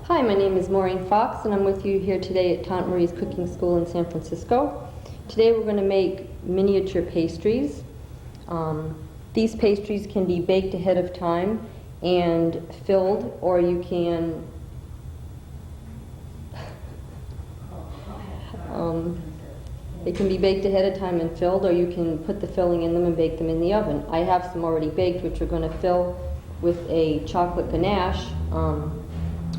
Hi, my name is Maureen Fox and I'm with you here today at Tante Marie's Cooking School in San Francisco. Today we're going to make miniature pastries. These pastries can be baked ahead of time and filled, or you can they can be baked ahead of time and filled, or you can put the filling in them and bake them in the oven. I have some already baked, which we're going to fill with a chocolate ganache.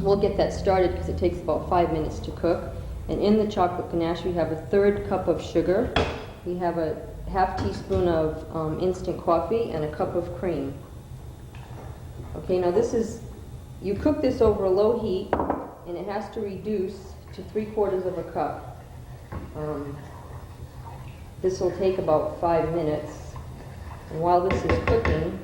We'll get that started because it takes about 5 minutes to cook. And in the chocolate ganache we have a 1/3 cup of sugar, we have a 1/2 teaspoon of instant coffee, and a cup of cream. Okay, now you cook this over a low heat, and it has to reduce to 3/4 of a cup. This will take about 5 minutes. And while this is cooking,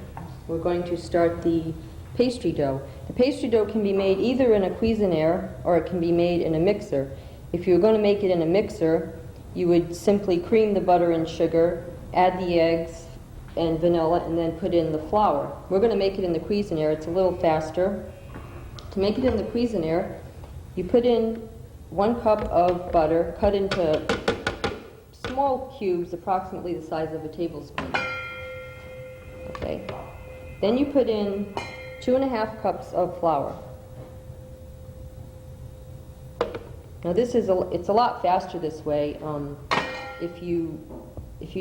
we're going to start the pastry dough. The pastry dough can be made either in a Cuisinart or it can be made in a mixer. If you're going to make it in a mixer, you would simply cream the butter and sugar, add the eggs and vanilla, and then put in the flour. We're going to make it in the Cuisinart. It's a little faster. To make it in the Cuisinart, you put in 1 cup of butter cut into small cubes approximately the size of a tablespoon. Okay. Then you put in 2.5 cups of flour. Now it's a lot faster this way. If you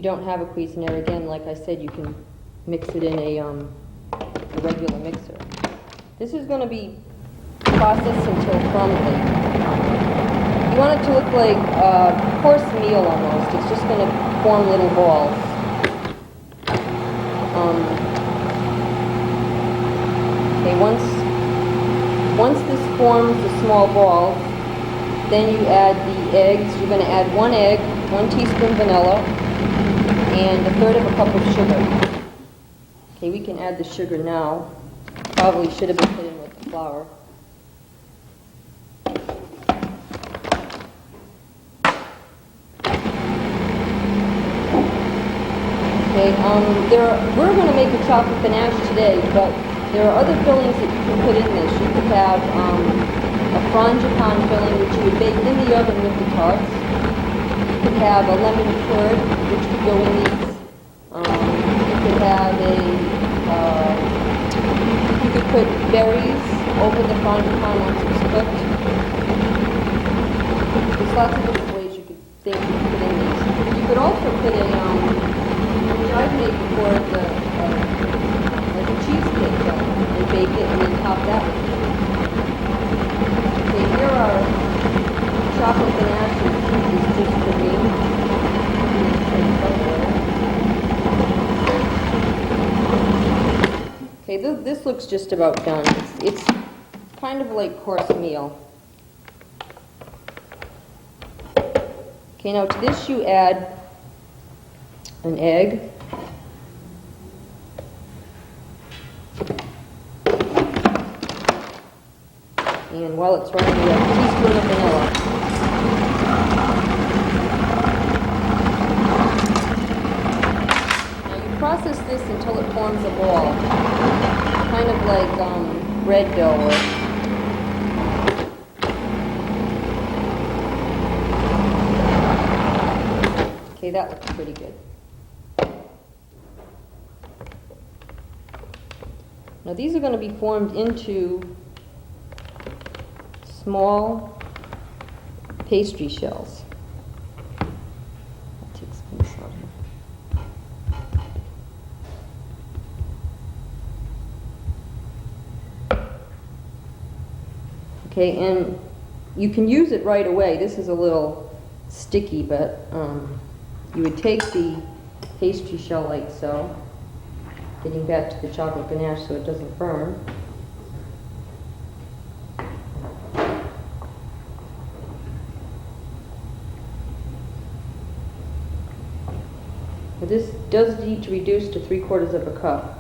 don't have a Cuisinart, again, like I said, you can mix it in a regular mixer. This is going to be processed until crumbly. You want it to look like coarse meal almost. It's just going to form little balls. Okay, once this forms the small balls, then you add the eggs. You're going to add 1 egg, 1 teaspoon vanilla, and 1/3 cup of sugar. Okay, we can add the sugar now. Probably should have been put in with the flour. Okay, we're going to make a chocolate ganache today, but there are other fillings that you can put in this. You could have a frangipane filling, which you would bake in the oven with the tarts. You could have a lemon curd, which could go in these. You could have you could put berries over the frangipane once it's cooked. There's lots of different ways you could think you could put in these. You could also put which I've made before, like a cheesecake dough, and bake it and then top that with it. Okay, here are chocolate ganaches. This is just for me. Okay, this looks just about done. It's kind of like coarse meal. Okay, now to this you add an egg, and while it's running, we have a teaspoon of vanilla. Now you process this until it forms a ball, kind of like bread dough. Okay, that looks pretty good. Now these are going to be formed into small pastry shells. I'll take some of this out here. Okay, and you can use it right away. This is a little sticky, but you would take the pastry shell like so, getting back to the chocolate ganache so it doesn't burn. But this does need to reduce to 3/4 of a cup.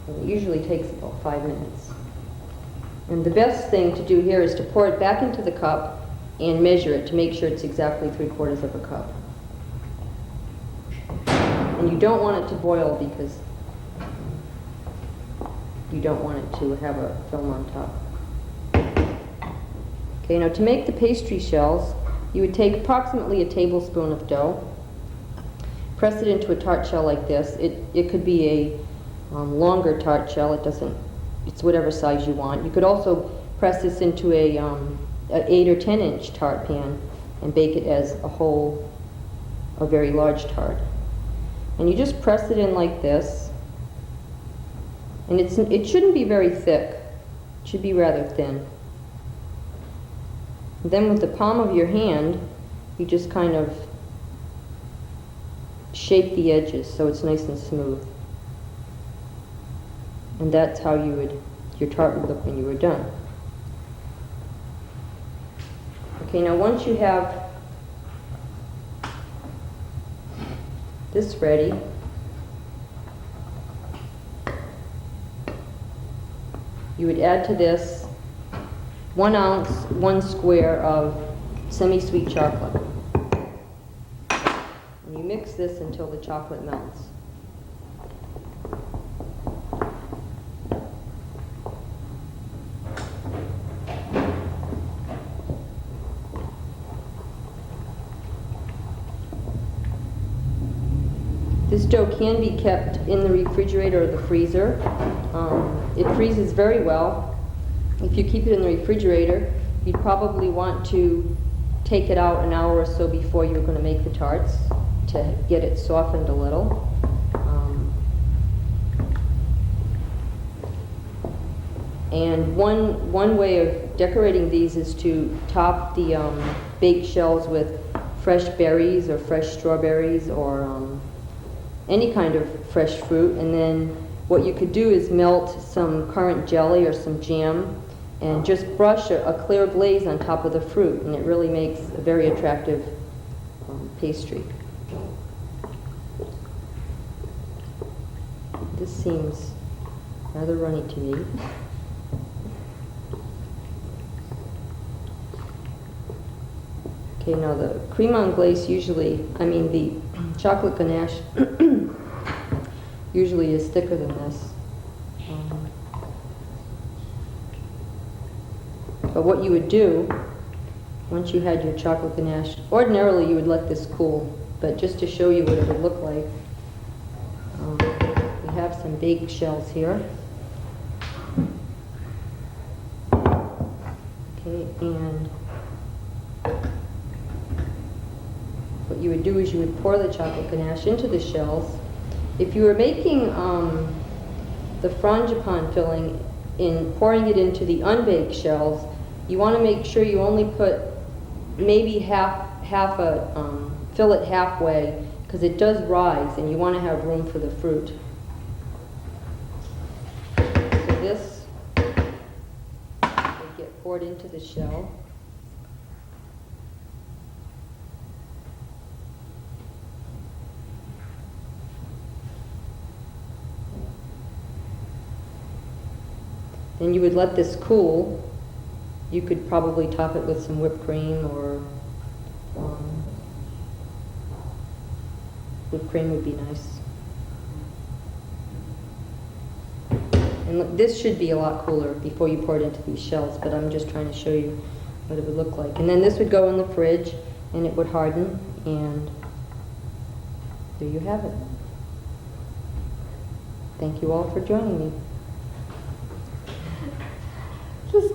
And it usually takes about 5 minutes. And the best thing to do here is to pour it back into the cup and measure it to make sure it's exactly 3/4 of a cup. And you don't want it to boil because you don't want it to have a film on top. Okay, now to make the pastry shells, you would take approximately a tablespoon of dough, press it into a tart shell like this. It could be a longer tart shell. It's whatever size you want. You could also press this into an 8 or 10 inch tart pan and bake it as a very large tart. And you just press it in like this. And it shouldn't be very thick. It should be rather thin. And then with the palm of your hand, you just kind of shape the edges so it's nice and smooth. And that's how your tart would look when you were done. Okay, now once you have this ready, you would add to this 1 ounce, 1 square of semi-sweet chocolate. And you mix this until the chocolate melts. This dough can be kept in the refrigerator or the freezer. It freezes very well. If you keep it in the refrigerator, you'd probably want to take it out an hour or so before you're going to make the tarts to get it softened a little. And one way of decorating these is to top the baked shells with fresh berries or fresh strawberries or any kind of fresh fruit. And then what you could do is melt some currant jelly or some jam and just brush a clear glaze on top of the fruit, and it really makes a very attractive pastry. This seems rather runny to me. Okay, now the creme anglaise the chocolate ganache usually is thicker than this. But what you would do, once you had your chocolate ganache, ordinarily you would let this cool, but just to show you what it would look like, we have some baked shells here. Okay, and what you would do is you would pour the chocolate ganache into the shells. If you were making the frangipane filling in pouring it into the unbaked shells, you want to make sure you only put maybe fill it halfway, because it does rise and you want to have room for the fruit. So this will get poured into the shell. Then you would let this cool. You could probably top it with some whipped cream, or whipped cream would be nice. And look, this should be a lot cooler before you pour it into these shells, but I'm just trying to show you what it would look like. And then this would go in the fridge, and it would harden, and there you have it. Thank you all for joining me. Just